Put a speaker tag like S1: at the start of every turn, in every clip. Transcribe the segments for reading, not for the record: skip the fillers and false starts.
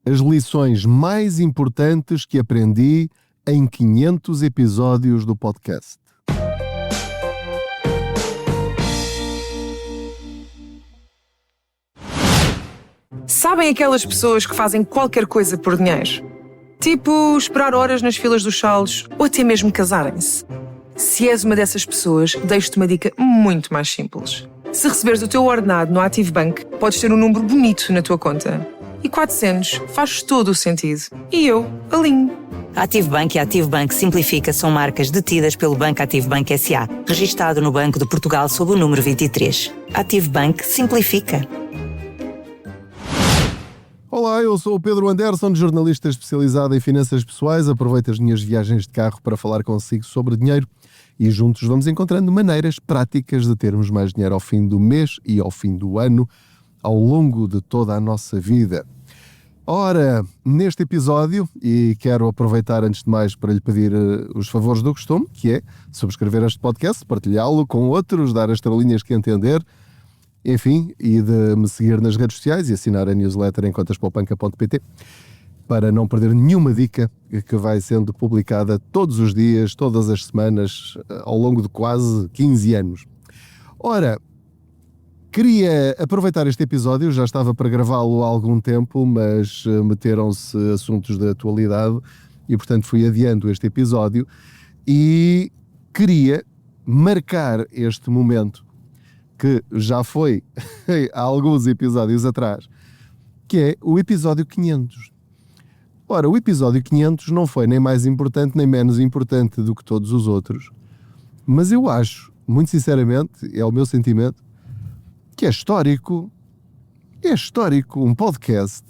S1: as lições mais importantes que aprendi em 500 episódios do podcast.
S2: Sabem aquelas pessoas que fazem qualquer coisa por dinheiro? Tipo, esperar horas nas filas dos salos ou até mesmo casarem-se. Se és uma dessas pessoas, deixo-te uma dica muito mais simples. Se receberes o teu ordenado no ActiveBank, podes ter um número bonito na tua conta. E 400 faz todo o sentido. E eu alinho.
S3: ActiveBank e ActiveBank Simplifica são marcas detidas pelo Banco ActiveBank S.A., registado no Banco de Portugal sob o número 23. ActiveBank Simplifica.
S1: Olá, eu sou o Pedro Anderson, jornalista especializado em finanças pessoais. Aproveito as minhas viagens de carro para falar consigo sobre dinheiro e juntos vamos encontrando maneiras práticas de termos mais dinheiro ao fim do mês e ao fim do ano, ao longo de toda a nossa vida. Ora, neste episódio, e quero aproveitar antes de mais para lhe pedir os favores do costume, que é subscrever este podcast, partilhá-lo com outros, dar as estrelinhas que entender, enfim, e de me seguir nas redes sociais e assinar a newsletter em contaspoupanca.pt para não perder nenhuma dica que vai sendo publicada todos os dias, todas as semanas, ao longo de quase 15 anos. Ora, queria aproveitar este episódio, já estava para gravá-lo há algum tempo, mas meteram-se assuntos de atualidade e, portanto, fui adiando este episódio e queria marcar este momento que já foi há alguns episódios atrás, que é o episódio 500. Ora, o episódio 500 não foi nem mais importante nem menos importante do que todos os outros, mas eu acho, muito sinceramente, é o meu sentimento, que é histórico um podcast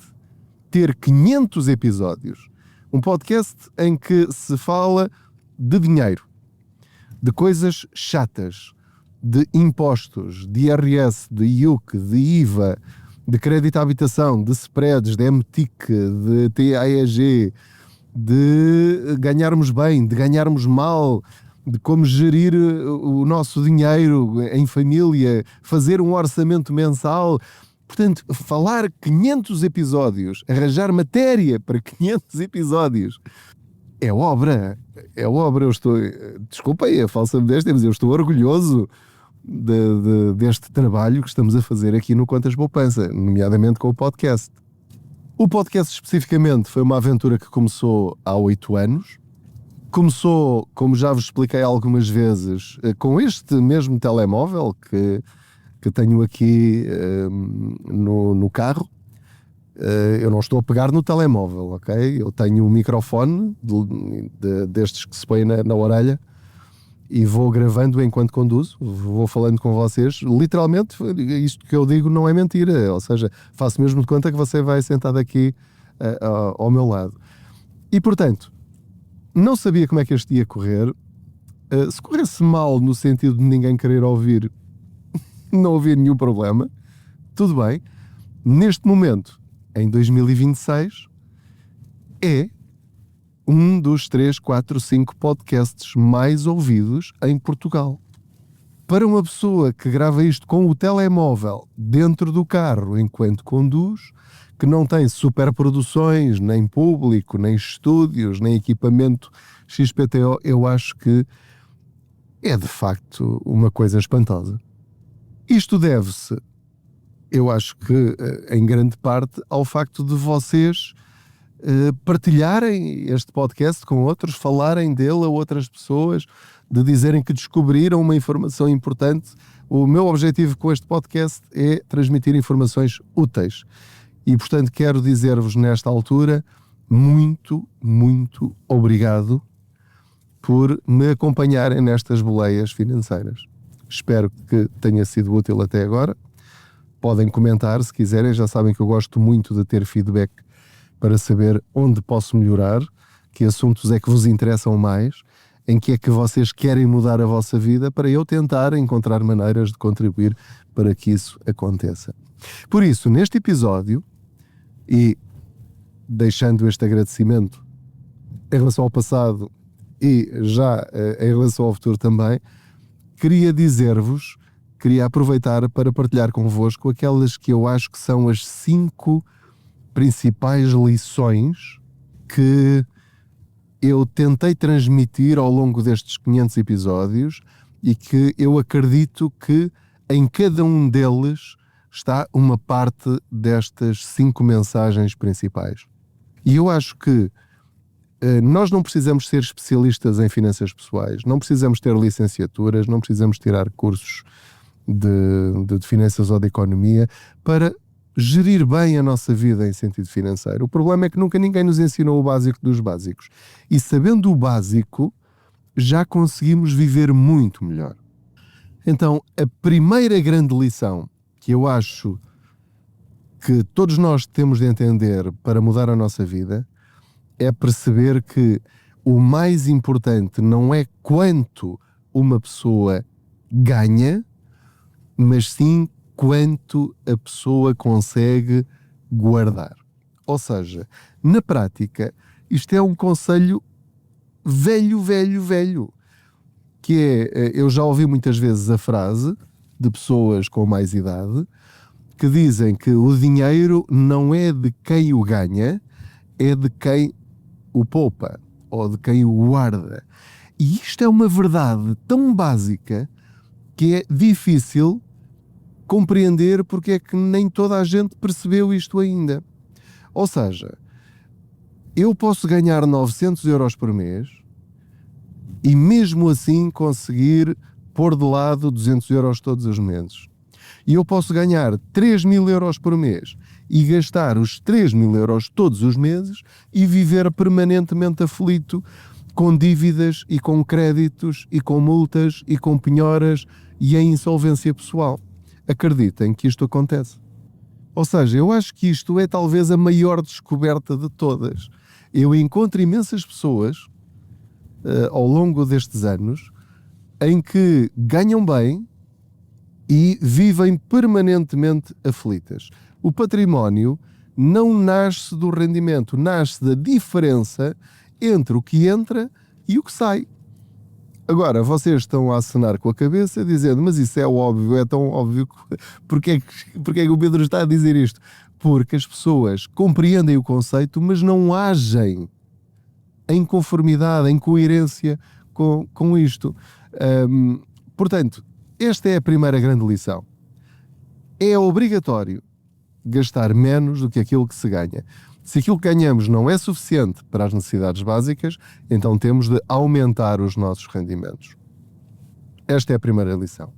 S1: ter 500 episódios. Um podcast em que se fala de dinheiro, de coisas chatas, de impostos, de IRS, de IUC, de IVA, de crédito à habitação, de spreads, de MTIC, de TAEG, de ganharmos bem, de ganharmos mal, de como gerir o nosso dinheiro em família, fazer um orçamento mensal. Portanto, falar 500 episódios, arranjar matéria para 500 episódios, é obra. Eu estou, desculpem a falsa modéstia, mas eu estou orgulhoso deste trabalho que estamos a fazer aqui no Contas Poupança, nomeadamente com o podcast. O podcast especificamente foi uma aventura que começou há 8 anos. Começou, como já vos expliquei algumas vezes, com este mesmo telemóvel que tenho aqui no carro. Eu não estou a pegar no telemóvel, ok? Eu tenho um microfone destes que se põe na orelha e vou gravando enquanto conduzo, vou falando com vocês. Literalmente, isto que eu digo não é mentira, ou seja, faço mesmo de conta que você vai sentado aqui ao meu lado. E, portanto, não sabia como é que este ia correr. Se corresse mal no sentido de ninguém querer ouvir, não havia nenhum problema. Tudo bem. Neste momento, em 2026, é um dos 3, 4, 5 podcasts mais ouvidos em Portugal. Para uma pessoa que grava isto com o telemóvel dentro do carro enquanto conduz, que não tem superproduções, nem público, nem estúdios, nem equipamento XPTO, eu acho que é de facto uma coisa espantosa. Isto deve-se, eu acho que em grande parte, ao facto de vocês partilharem este podcast com outros, falarem dele a outras pessoas, de dizerem que descobriram uma informação importante. O meu objetivo com este podcast é transmitir informações úteis. E, portanto, quero dizer-vos nesta altura muito, muito obrigado por me acompanharem nestas boleias financeiras. Espero que tenha sido útil até agora. Podem comentar se quiserem, já sabem que eu gosto muito de ter feedback para saber onde posso melhorar, que assuntos é que vos interessam mais, em que é que vocês querem mudar a vossa vida, para eu tentar encontrar maneiras de contribuir para que isso aconteça. Por isso, neste episódio, e deixando este agradecimento em relação ao passado e já em relação ao futuro também, queria aproveitar para partilhar convosco aquelas que eu acho que são as 5 principais lições que eu tentei transmitir ao longo destes 500 episódios e que eu acredito que em cada um deles está uma parte destas 5 mensagens principais. E eu acho que nós não precisamos ser especialistas em finanças pessoais, não precisamos ter licenciaturas, não precisamos tirar cursos de finanças ou de economia para gerir bem a nossa vida em sentido financeiro. O problema é que nunca ninguém nos ensinou o básico dos básicos. E sabendo o básico, já conseguimos viver muito melhor. Então, a primeira grande lição que eu acho que todos nós temos de entender para mudar a nossa vida é perceber que o mais importante não é quanto uma pessoa ganha, mas sim quanto a pessoa consegue guardar. Ou seja, na prática, isto é um conselho velho, que é, eu já ouvi muitas vezes a frase de pessoas com mais idade que dizem que o dinheiro não é de quem o ganha, é de quem o poupa ou de quem o guarda. E isto é uma verdade tão básica que é difícil compreender porque é que nem toda a gente percebeu isto ainda. Ou seja, eu posso ganhar 900 euros por mês e mesmo assim conseguir pôr de lado 200 euros todos os meses. E eu posso ganhar 3.000 euros por mês e gastar os 3.000 euros todos os meses e viver permanentemente aflito com dívidas e com créditos e com multas e com penhoras e em insolvência pessoal. Acreditem que isto acontece. Ou seja, eu acho que isto é talvez a maior descoberta de todas. Eu encontro imensas pessoas ao longo destes anos em que ganham bem e vivem permanentemente aflitas. O património não nasce do rendimento, nasce da diferença entre o que entra e o que sai. Agora, vocês estão a acenar com a cabeça dizendo, mas isso é óbvio, é tão óbvio, porque é que o Pedro está a dizer isto? Porque as pessoas compreendem o conceito, mas não agem em conformidade, em coerência com isto. Portanto, esta é a primeira grande lição. É obrigatório gastar menos do que aquilo que se ganha. Se aquilo que ganhamos não é suficiente para as necessidades básicas, então temos de aumentar os nossos rendimentos. Esta é a primeira lição.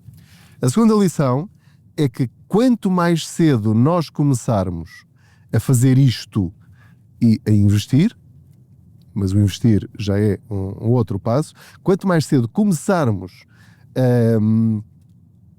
S1: A segunda lição é que quanto mais cedo nós começarmos a fazer isto e a investir, mas o investir já é um outro passo, quanto mais cedo começarmos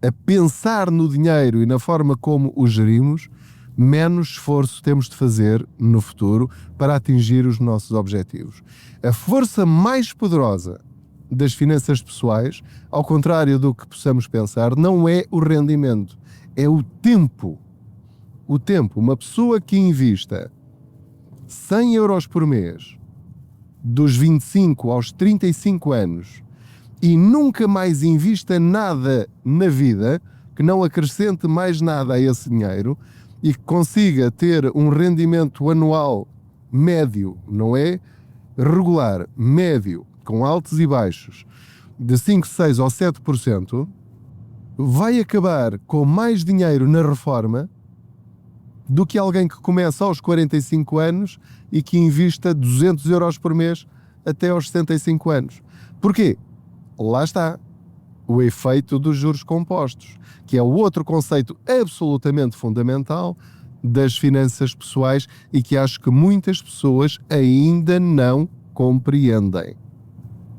S1: a pensar no dinheiro e na forma como o gerimos, menos esforço temos de fazer no futuro para atingir os nossos objetivos. A força mais poderosa das finanças pessoais, ao contrário do que possamos pensar, não é o rendimento, é o tempo. O tempo. Uma pessoa que invista 100 euros por mês dos 25 aos 35 anos e nunca mais invista nada na vida, que não acrescente mais nada a esse dinheiro e que consiga ter um rendimento anual médio, não é regular, médio, com altos e baixos, de 5, 6 ou 7%, vai acabar com mais dinheiro na reforma do que alguém que começa aos 45 anos e que invista 200 euros por mês até aos 65 anos. Porquê? Lá está o efeito dos juros compostos, que é o outro conceito absolutamente fundamental das finanças pessoais e que acho que muitas pessoas ainda não compreendem.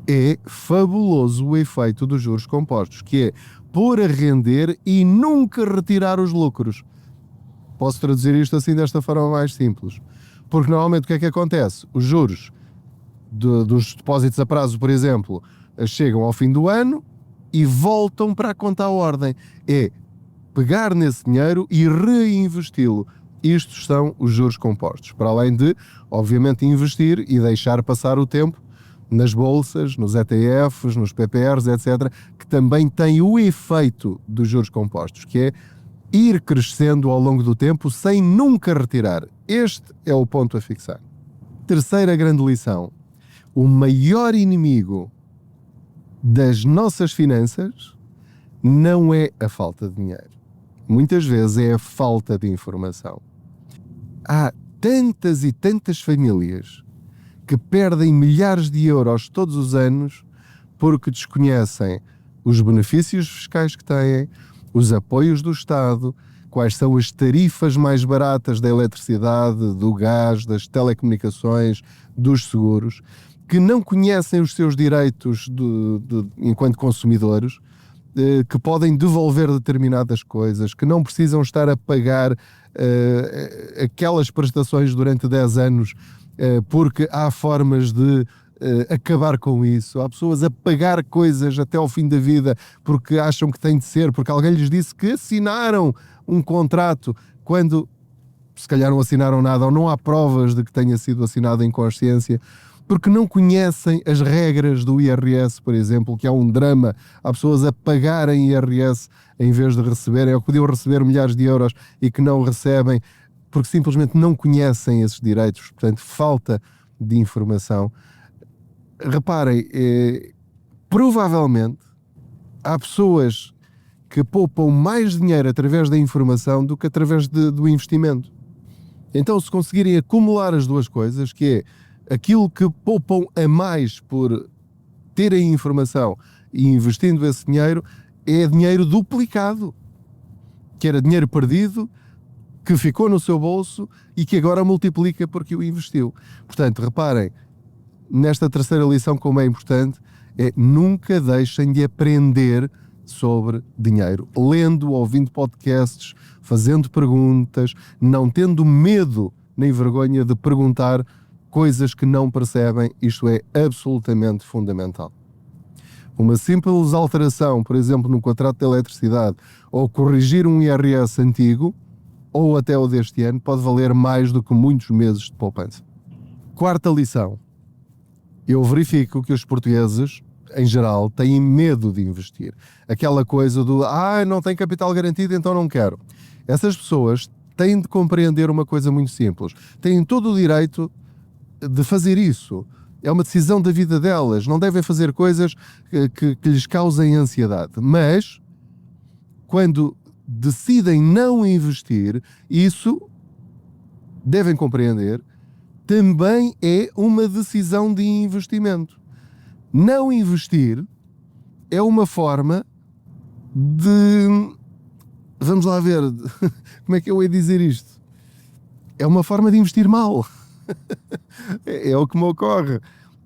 S1: É fabuloso o efeito dos juros compostos, que é pôr a render e nunca retirar os lucros. Posso traduzir isto assim desta forma mais simples. Porque normalmente o que é que acontece? Os juros dos depósitos a prazo, por exemplo, chegam ao fim do ano e voltam para a conta à ordem. É pegar nesse dinheiro e reinvesti-lo. Estes são os juros compostos. Para além de, obviamente, investir e deixar passar o tempo nas bolsas, nos ETFs, nos PPRs, etc., que também têm o efeito dos juros compostos, que é ir crescendo ao longo do tempo sem nunca retirar. Este é o ponto a fixar. Terceira grande lição. O maior inimigo das nossas finanças não é a falta de dinheiro. Muitas vezes é a falta de informação. Há tantas e tantas famílias que perdem milhares de euros todos os anos porque desconhecem os benefícios fiscais que têm, os apoios do Estado, quais são as tarifas mais baratas da eletricidade, do gás, das telecomunicações, dos seguros, que não conhecem os seus direitos enquanto consumidores, que podem devolver determinadas coisas, que não precisam estar a pagar aquelas prestações durante 10 anos, porque há formas de acabar com isso. Há pessoas a pagar coisas até ao fim da vida porque acham que tem de ser, porque alguém lhes disse que assinaram um contrato quando se calhar não assinaram nada ou não há provas de que tenha sido assinado em consciência, porque não conhecem as regras do IRS, por exemplo, que é um drama. Há pessoas a pagarem IRS em vez de receberem, ou que podiam receber milhares de euros e que não recebem, porque simplesmente não conhecem esses direitos. Portanto, falta de informação. Reparem, provavelmente há pessoas que poupam mais dinheiro através da informação do que através do investimento. Então, se conseguirem acumular as duas coisas, que é aquilo que poupam a mais por terem informação e investindo esse dinheiro, é dinheiro duplicado, que era dinheiro perdido, que ficou no seu bolso e que agora multiplica porque o investiu. Portanto, reparem, nesta terceira lição, como é importante, é nunca deixem de aprender sobre dinheiro, lendo, ouvindo podcasts, fazendo perguntas, não tendo medo nem vergonha de perguntar coisas que não percebem. Isto é absolutamente fundamental. Uma simples alteração, por exemplo, no contrato de eletricidade, ou corrigir um IRS antigo, ou até o deste ano, pode valer mais do que muitos meses de poupança. Quarta lição. Eu verifico que os portugueses, em geral, têm medo de investir. Aquela coisa do, não tem capital garantido, então não quero. Essas pessoas têm de compreender uma coisa muito simples. Têm todo o direito de fazer isso. É uma decisão da vida delas. Não devem fazer coisas que lhes causem ansiedade. Mas, quando decidem não investir, isso, devem compreender, também é uma decisão de investimento. Não investir é uma forma de... Vamos lá ver, como é que eu ia dizer isto? É uma forma de investir mal. É o que me ocorre.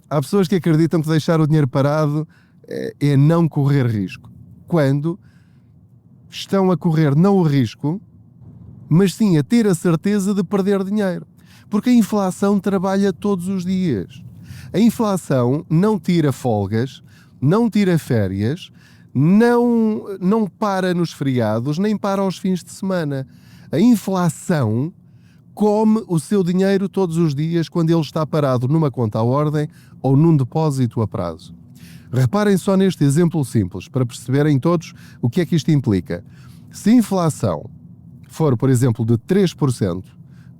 S1: Há pessoas que acreditam que deixar o dinheiro parado é não correr risco. Quando estão a correr não o risco, mas sim a ter a certeza de perder dinheiro. Porque a inflação trabalha todos os dias. A inflação não tira folgas, não tira férias, não para nos feriados, nem para aos fins de semana. A inflação come o seu dinheiro todos os dias quando ele está parado numa conta à ordem ou num depósito a prazo. Reparem só neste exemplo simples, para perceberem todos o que é que isto implica. Se a inflação for, por exemplo, de 3%,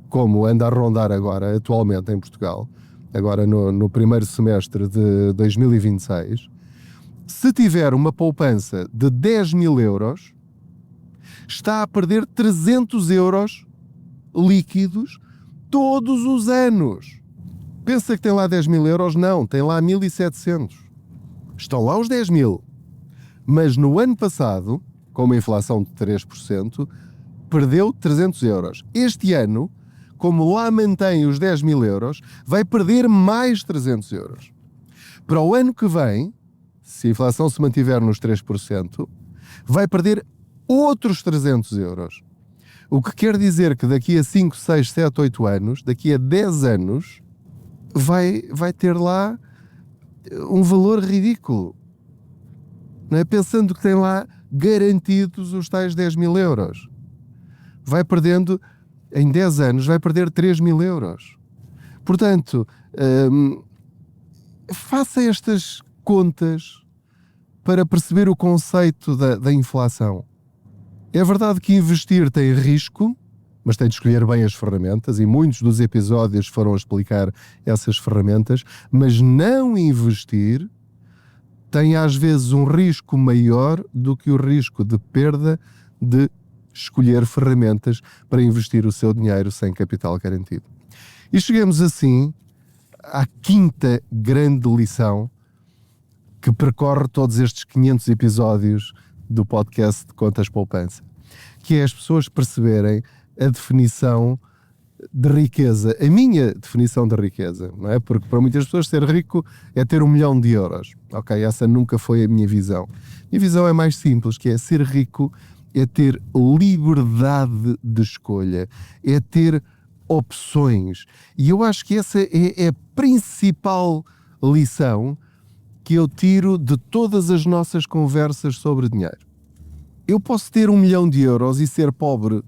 S1: como anda a rondar agora, atualmente em Portugal, agora no primeiro semestre de 2026, se tiver uma poupança de 10 mil euros, está a perder 300 euros líquidos todos os anos. Pensa que tem lá 10 mil euros? Não, tem lá 1.700. Estão lá os 10 mil. Mas no ano passado, com uma inflação de 3%, perdeu 300 euros. Este ano, como lá mantém os 10 mil euros, vai perder mais 300 euros. Para o ano que vem, se a inflação se mantiver nos 3%, vai perder outros 300 euros. O que quer dizer que daqui a 5, 6, 7, 8 anos, daqui a 10 anos, vai ter lá um valor ridículo. Não é? Pensando que tem lá garantidos os tais 10 mil euros. Vai perdendo, em 10 anos, vai perder 3 mil euros. Portanto, faça estas contas para perceber o conceito da inflação. É verdade que investir tem risco, mas tem de escolher bem as ferramentas, e muitos dos episódios foram a explicar essas ferramentas, mas não investir tem às vezes um risco maior do que o risco de perda de escolher ferramentas para investir o seu dinheiro sem capital garantido. E chegamos assim à quinta grande lição que percorre todos estes 500 episódios do podcast de Contas Poupança, que é as pessoas perceberem a definição de riqueza, a minha definição de riqueza, não é? Porque para muitas pessoas ser rico é ter 1 milhão de euros. Ok, essa nunca foi a minha visão. A minha visão é mais simples, que é ser rico é ter liberdade de escolha, é ter opções. E eu acho que essa é a principal lição que eu tiro de todas as nossas conversas sobre dinheiro. Eu posso ter 1 milhão de euros e ser pobre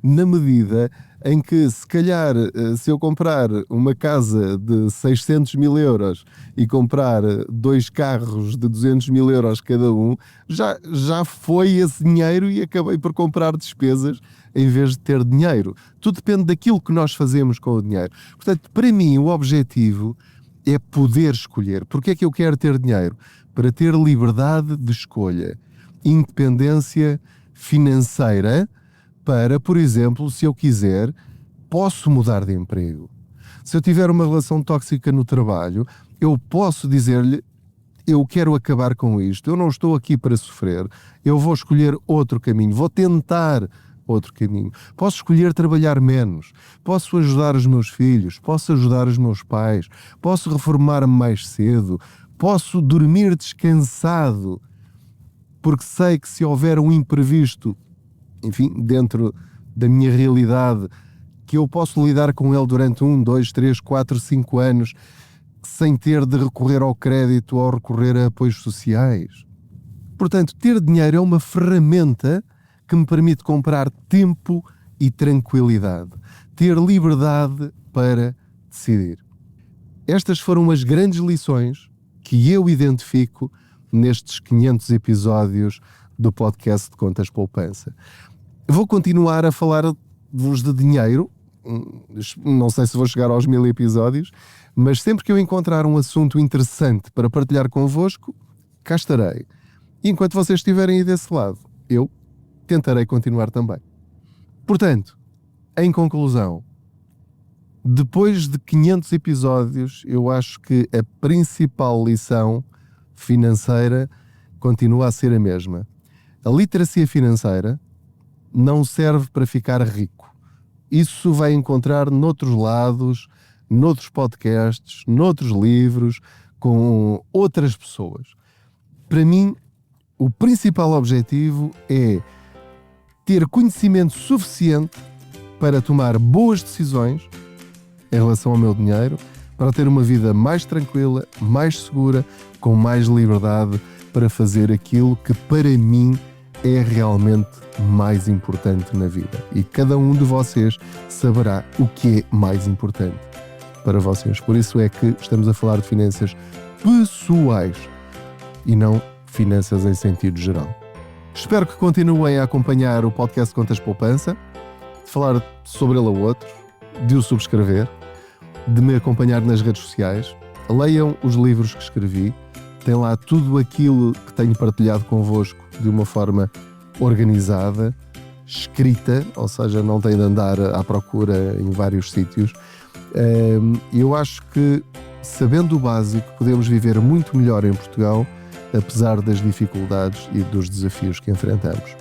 S1: na medida em que, se calhar, se eu comprar uma casa de 600 mil euros e comprar 2 carros de 200 mil euros cada um, já foi esse dinheiro e acabei por comprar despesas em vez de ter dinheiro. Tudo depende daquilo que nós fazemos com o dinheiro. Portanto, para mim, o objetivo é poder escolher. Porque é que eu quero ter dinheiro? Para ter liberdade de escolha, independência financeira, para, por exemplo, se eu quiser, posso mudar de emprego. Se eu tiver uma relação tóxica no trabalho, eu posso dizer-lhe: eu quero acabar com isto, eu não estou aqui para sofrer, eu vou escolher outro caminho, vou tentar outro caminho. Posso escolher trabalhar menos, posso ajudar os meus filhos, posso ajudar os meus pais, posso reformar-me mais cedo, posso dormir descansado, porque sei que se houver um imprevisto, enfim, dentro da minha realidade, que eu posso lidar com ele durante 1, 2, 3, 4, 5 anos, sem ter de recorrer ao crédito ou recorrer a apoios sociais. Portanto, ter dinheiro é uma ferramenta que me permite comprar tempo e tranquilidade, ter liberdade para decidir. Estas foram as grandes lições que eu identifico nestes 500 episódios do podcast de Contas Poupança. Vou continuar a falar-vos de dinheiro, não sei se vou chegar aos 1000 episódios, mas sempre que eu encontrar um assunto interessante para partilhar convosco, cá estarei. E enquanto vocês estiverem aí desse lado, eu tentarei continuar também. Portanto, em conclusão, depois de 500 episódios, eu acho que a principal lição financeira continua a ser a mesma. A literacia financeira não serve para ficar rico. Isso vai encontrar noutros lados, noutros podcasts, noutros livros, com outras pessoas. Para mim, o principal objetivo é ter conhecimento suficiente para tomar boas decisões em relação ao meu dinheiro, para ter uma vida mais tranquila, mais segura, com mais liberdade para fazer aquilo que para mim é realmente mais importante na vida. E cada um de vocês saberá o que é mais importante para vocês. Por isso é que estamos a falar de finanças pessoais e não finanças em sentido geral. Espero que continuem a acompanhar o podcast Contas Poupança, de falar sobre ele a outros, de o subscrever, de me acompanhar nas redes sociais. Leiam os livros que escrevi, tem lá tudo aquilo que tenho partilhado convosco de uma forma organizada, escrita, ou seja, não tem de andar à procura em vários sítios. Eu acho que, sabendo o básico, podemos viver muito melhor em Portugal, apesar das dificuldades e dos desafios que enfrentamos.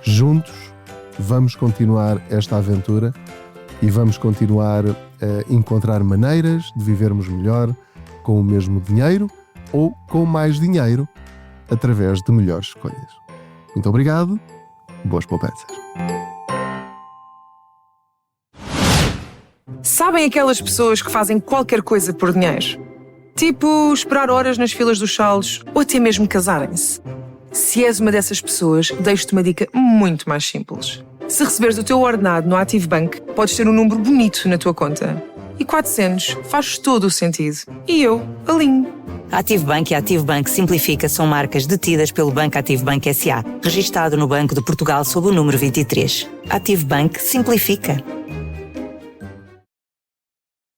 S1: Juntos, vamos continuar esta aventura e vamos continuar a encontrar maneiras de vivermos melhor com o mesmo dinheiro ou com mais dinheiro através de melhores escolhas. Muito obrigado, boas poupanças.
S2: Sabem aquelas pessoas que fazem qualquer coisa por dinheiro? Tipo, esperar horas nas filas dos saldos ou até mesmo casarem-se. Se és uma dessas pessoas, deixo-te uma dica muito mais simples. Se receberes o teu ordenado no Active Bank, podes ter um número bonito na tua conta. E 400 faz todo o sentido. E eu alinho.
S3: Active Bank e Active Bank Simplifica são marcas detidas pelo Banco Active Bank S.A., registado no Banco de Portugal sob o número 23. Active Bank Simplifica.